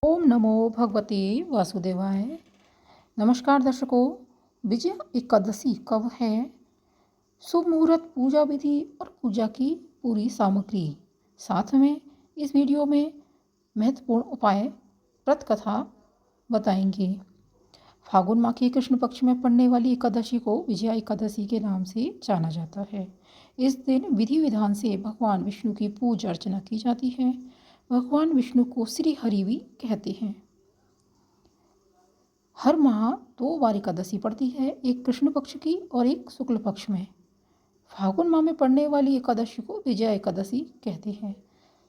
ओम नमो भगवते वासुदेवाय। नमस्कार दर्शकों, विजय एकादशी कब है? शुभ मुहूर्त, पूजा विधि और पूजा की पूरी सामग्री। साथ में इस वीडियो में महत्वपूर्ण उपाय, व्रत कथा बताएंगे। फागुन माह के कृष्ण पक्ष में पड़ने वाली एकादशी को विजया एकादशी के नाम से जाना जाता है। इस दिन विधि विधान से भगवान विष्णु की पूजा अर्चना की जाती है। भगवान विष्णु को श्री हरि भी कहते हैं। हर माह 2 बार एकादशी पड़ती है, एक कृष्ण पक्ष की और एक शुक्ल पक्ष में। फागुन माह में पड़ने वाली एकादशी को विजया एकादशी कहते हैं।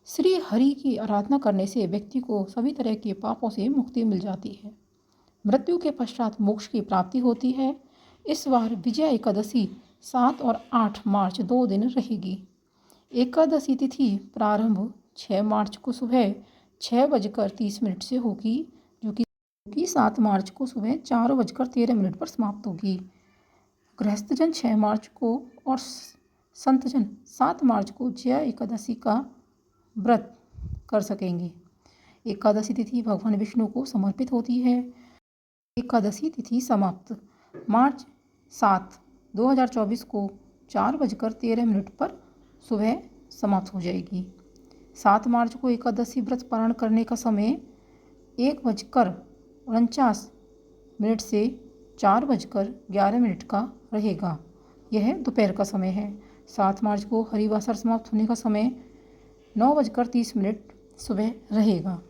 श्री हरि की आराधना करने से व्यक्ति को सभी तरह के पापों से मुक्ति मिल जाती है। मृत्यु के पश्चात मोक्ष की प्राप्ति होती है। इस बार विजया एकादशी 7 और 8 मार्च 2 दिन रहेगी। एकादशी तिथि प्रारंभ 6 मार्च को सुबह 6:30 से होगी, जो कि 7 मार्च को सुबह 4:13 पर समाप्त होगी। गृहस्थजन 6 मार्च को और संतजन 7 मार्च को जया एकादशी का व्रत कर सकेंगे। एकादशी तिथि भगवान विष्णु को समर्पित होती है। एकादशी तिथि समाप्त मार्च 7, 2024 को 4:13 पर सुबह समाप्त हो जाएगी। 7 मार्च को एकादशी व्रत पारण करने का समय 1:49 से 4:11 का रहेगा। यह दोपहर का समय है। 7 मार्च को हरिवासर समाप्त होने का समय 9:30 सुबह रहेगा।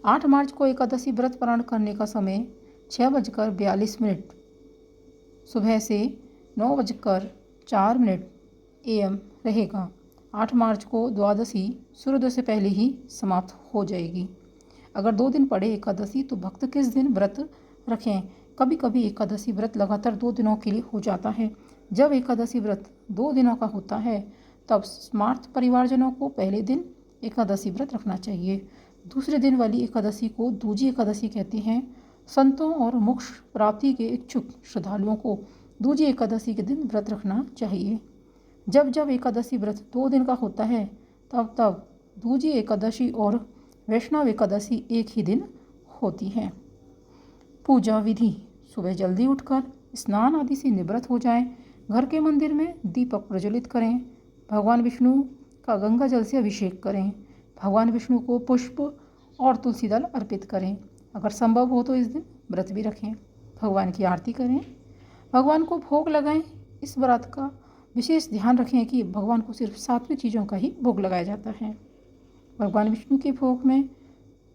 8 मार्च को एकादशी व्रत पारण करने का समय 6:42 सुबह से 9:04 AM रहेगा। 8 मार्च को द्वादशी सूर्योदय से पहले ही समाप्त हो जाएगी। अगर 2 दिन पड़े एकादशी तो भक्त किस दिन व्रत रखें? कभी कभी एकादशी व्रत लगातार 2 दिनों के लिए हो जाता है। जब एकादशी व्रत 2 दिनों का होता है तब स्मार्त परिवारजनों को पहले दिन एकादशी व्रत रखना चाहिए। दूसरे दिन वाली एकादशी को दूजी एकादशी कहते हैं। संतों और मोक्ष प्राप्ति के इच्छुक श्रद्धालुओं को दूजी एकादशी के दिन व्रत रखना चाहिए। जब जब एकादशी व्रत 2 दिन का होता है तब तब दूजी एकादशी और वैष्णव एकादशी एक ही दिन होती है। पूजा विधि: सुबह जल्दी उठकर स्नान आदि से निवृत्त हो जाएं। घर के मंदिर में दीपक प्रज्वलित करें। भगवान विष्णु का गंगा जल से अभिषेक करें। भगवान विष्णु को पुष्प और तुलसी दल अर्पित करें। अगर संभव हो तो इस दिन व्रत भी रखें। भगवान की आरती करें। भगवान को भोग लगाएं। इस व्रत का विशेष ध्यान रखें कि भगवान को सिर्फ सात्विक चीज़ों का ही भोग लगाया जाता है। भगवान विष्णु के भोग में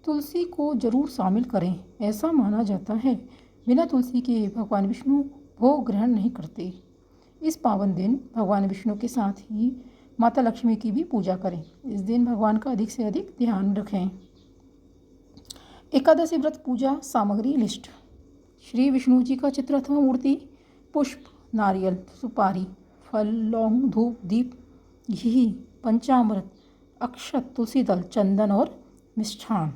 तुलसी को जरूर शामिल करें। ऐसा माना जाता है बिना तुलसी के भगवान विष्णु भोग ग्रहण नहीं करते। इस पावन दिन भगवान विष्णु के साथ ही माता लक्ष्मी की भी पूजा करें। इस दिन भगवान का अधिक से अधिक ध्यान रखें। एकादशी व्रत पूजा सामग्री लिस्ट: श्री विष्णु जी का चित्र अथवा मूर्ति, पुष्प, नारियल, सुपारी, फल, लौंग, धूप, दीप, घी, पंचामृत, अक्षत, तुलसी दल, चंदन और मिष्ठान।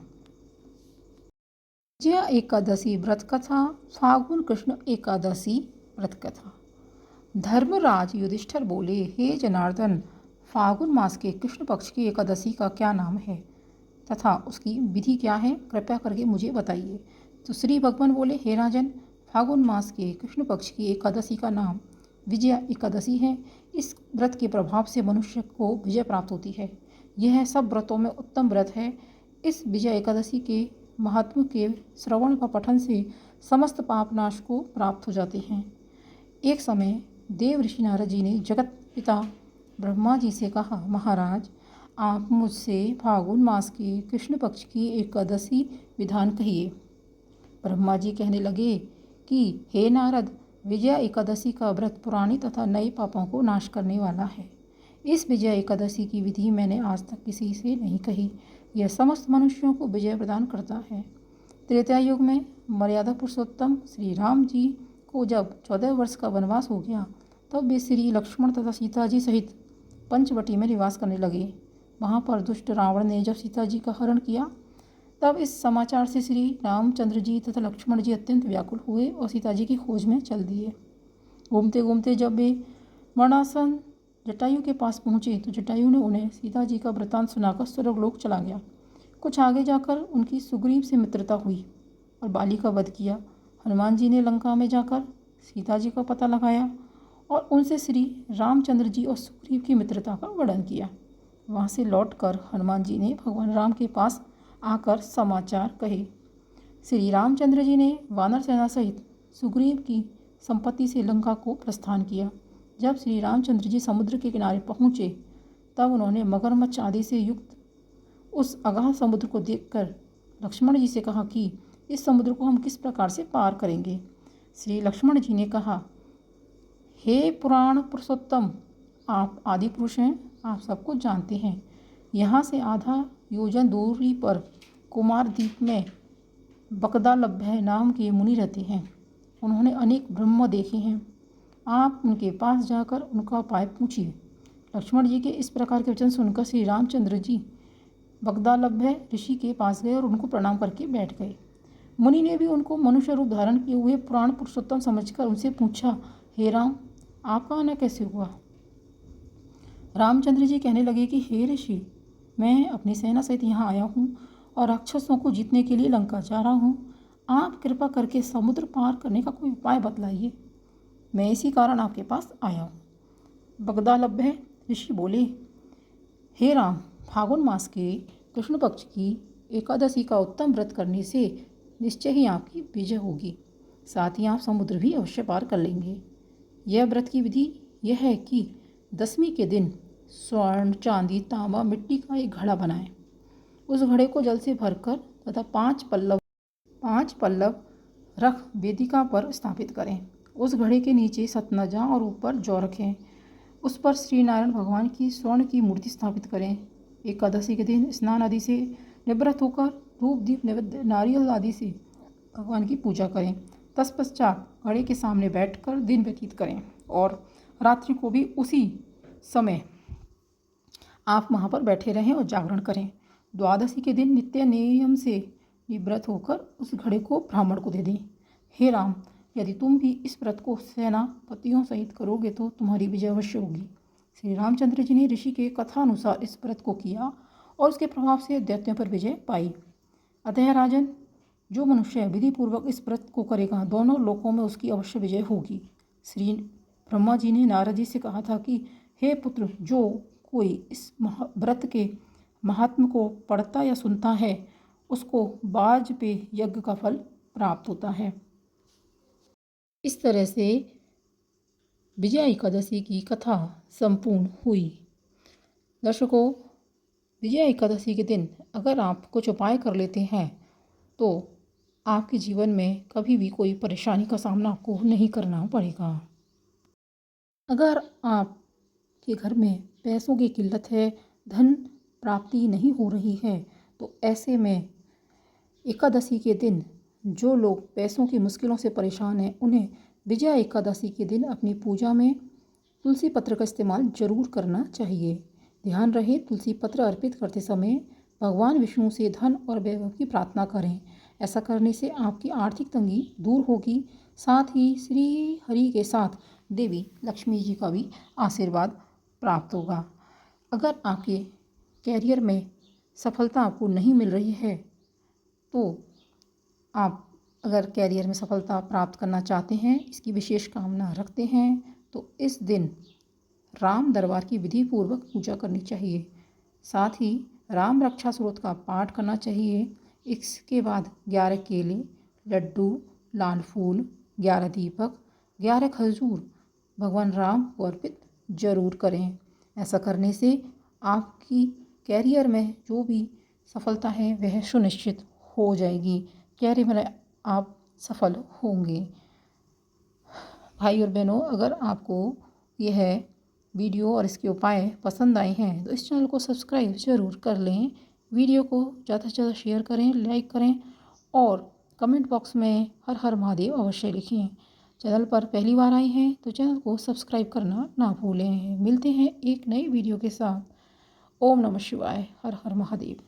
विजया एकादशी व्रत कथा। फागुन कृष्ण एकादशी व्रत कथा। धर्मराज युधिष्ठिर बोले, हे जनार्दन, फागुन मास के कृष्ण पक्ष की एकादशी का क्या नाम है तथा उसकी विधि क्या है? कृपया करके मुझे बताइए। तो श्री भगवान बोले, हे राजन, फागुन मास के कृष्ण पक्ष की एकादशी का नाम विजया एकादशी है। इस व्रत के प्रभाव से मनुष्य को विजय प्राप्त होती है। यह सब व्रतों में उत्तम व्रत है। इस विजया एकादशी के महात्म के श्रवण व पठन से समस्त पाप नाश को प्राप्त हो जाते हैं। एक समय देव ऋषि नारद जी ने जगत पिता ब्रह्मा जी से कहा, महाराज, आप मुझसे फागुन मास के कृष्ण पक्ष की एकादशी विधान कहिए। ब्रह्मा जी कहने लगे कि हे नारद, विजया एकादशी का व्रत पुराने तथा नए पापों को नाश करने वाला है। इस विजया एकादशी की विधि मैंने आज तक किसी से नहीं कही। यह समस्त मनुष्यों को विजय प्रदान करता है। त्रेता युग में मर्यादा पुरुषोत्तम श्री राम जी को जब 14 वर्ष का वनवास हो गया तब वे श्री लक्ष्मण तथा सीता जी सहित पंचवटी में निवास करने लगे। वहाँ पर दुष्ट रावण ने जब सीता जी का हरण किया तब इस समाचार से श्री रामचंद्र जी तथा लक्ष्मण जी अत्यंत व्याकुल हुए और सीता जी की खोज में चल दिए। घूमते घूमते जब वे मरणासन जटायु के पास पहुँचे तो जटायु ने उन्हें सीता जी का वृत्तांत सुनाकर स्वर्गलोक चला गया। कुछ आगे जाकर उनकी सुग्रीव से मित्रता हुई और बाली का वध किया। हनुमान जी ने लंका में जाकर सीता जी का पता लगाया और उनसे श्री रामचंद्र जी और सुग्रीव की मित्रता का वर्णन किया। वहाँ से लौटकर हनुमान जी ने भगवान राम के पास आकर समाचार कहे। श्री रामचंद्र जी ने वानर सेना सहित सुग्रीव की संपत्ति से लंका को प्रस्थान किया। जब श्री रामचंद्र जी समुद्र के किनारे पहुँचे तब उन्होंने मगरमच्छ आदि से युक्त उस अगाध समुद्र को देखकर लक्ष्मण जी से कहा कि इस समुद्र को हम किस प्रकार से पार करेंगे। श्री लक्ष्मण जी ने कहा, हे पुराण पुरुषोत्तम, आप आदि पुरुष हैं, आप सब कुछ जानते हैं। यहाँ से आधा योजन दूरी पर कुमार द्वीप में बकदालभ्य नाम के मुनि रहते हैं। उन्होंने अनेक ब्रह्म देखे हैं। आप उनके पास जाकर उनका उपाय पूछिए। लक्ष्मण जी के इस प्रकार के वचन सुनकर श्री रामचंद्र जी बगदालभ्य ऋषि के पास गए और उनको प्रणाम करके बैठ गए। मुनि ने भी उनको मनुष्य रूप धारण किए हुए पुराण पुरुषोत्तम समझकर उनसे पूछा, हे राम, आपका आना कैसे हुआ। रामचंद्र जी कहने लगे कि हे ऋषि, मैं अपनी सेना सहित यहाँ आया हूँ और राक्षसों को जीतने के लिए लंका जा रहा हूँ। आप कृपा करके समुद्र पार करने का कोई उपाय बतलाइए। मैं इसी कारण आपके पास आया हूँ। बगदालभ्य ऋषि बोले, हे राम, फागुन मास के कृष्ण पक्ष की एकादशी का उत्तम व्रत करने से निश्चय ही आपकी विजय होगी। साथ ही आप समुद्र भी अवश्य पार कर लेंगे। यह व्रत की विधि यह है कि दशमी के दिन स्वर्ण, चांदी, तांबा, मिट्टी का एक घड़ा बनाएं। उस घड़े को जल से भरकर तथा 5 पल्लव रख वेदिका पर स्थापित करें। उस घड़े के नीचे सतनजा और ऊपर जौ रखें। उस पर श्री नारायण भगवान की स्वर्ण की मूर्ति स्थापित करें। एकादशी के दिन स्नान आदि से निवृत्त होकर धूप, दीप, नैवेद्य, नारियल आदि से भगवान की पूजा करें। तत्पश्चात घड़े के सामने बैठकर दिन व्यतीत करें और रात्रि को भी उसी समय आप वहाँ पर बैठे रहें और जागरण करें। द्वादशी के दिन नित्य नियम से निवृत्त होकर उस घड़े को ब्राह्मण को दे दें। हे राम, यदि तुम भी इस व्रत को सेनापतियों सहित करोगे तो तुम्हारी विजय अवश्य होगी। श्री रामचंद्र जी ने ऋषि के कथानुसार इस व्रत को किया और उसके प्रभाव से दैत्यों पर विजय पाई। अतः राजन, जो मनुष्य विधिपूर्वक इस व्रत को करेगा, दोनों लोकों में उसकी अवश्य विजय होगी। श्री ब्रह्मा जी ने नारद जी से कहा था कि हे पुत्र, जो कोई इस व्रत के महात्म को पढ़ता या सुनता है उसको वाजपेय यज्ञ का फल प्राप्त होता है। इस तरह से विजया एकादशी की कथा संपूर्ण हुई। दर्शकों, विजया एकादशी के दिन अगर आप कुछ उपाय कर लेते हैं तो आपके जीवन में कभी भी कोई परेशानी का सामना आपको नहीं करना पड़ेगा। अगर आपके घर में पैसों की किल्लत है, धन प्राप्ति नहीं हो रही है, तो ऐसे में एकादशी के दिन जो लोग पैसों की मुश्किलों से परेशान हैं उन्हें विजया एकादशी के दिन अपनी पूजा में तुलसी पत्र का इस्तेमाल जरूर करना चाहिए। ध्यान रहे, तुलसी पत्र अर्पित करते समय भगवान विष्णु से धन और वैभव की प्रार्थना करें। ऐसा करने से आपकी आर्थिक तंगी दूर होगी। साथ ही श्री हरि के साथ देवी लक्ष्मी जी का भी आशीर्वाद प्राप्त होगा। अगर आपके कैरियर में सफलता आपको नहीं मिल रही है तो आप अगर कैरियर में सफलता प्राप्त करना चाहते हैं, इसकी विशेष कामना रखते हैं, तो इस दिन राम दरबार की विधि पूर्वक पूजा करनी चाहिए। साथ ही राम रक्षा स्तोत्र का पाठ करना चाहिए। इसके बाद 11 केले, लड्डू, लाल फूल, 11 दीपक, 11 खजूर भगवान राम को अर्पित जरूर करें। ऐसा करने से आपकी कैरियर में जो भी सफलता है वह सुनिश्चित हो जाएगी। कैरियर में आप सफल होंगे। भाई और बहनों, अगर आपको यह वीडियो और इसके उपाय पसंद आए हैं तो इस चैनल को सब्सक्राइब ज़रूर कर लें। वीडियो को ज़्यादा से ज़्यादा शेयर करें, लाइक करें और कमेंट बॉक्स में हर हर महादेव अवश्य लिखें। चैनल पर पहली बार आए हैं तो चैनल को सब्सक्राइब करना ना भूलें। मिलते हैं एक नई वीडियो के साथ। ओम नमः शिवाय। हर हर महादेव।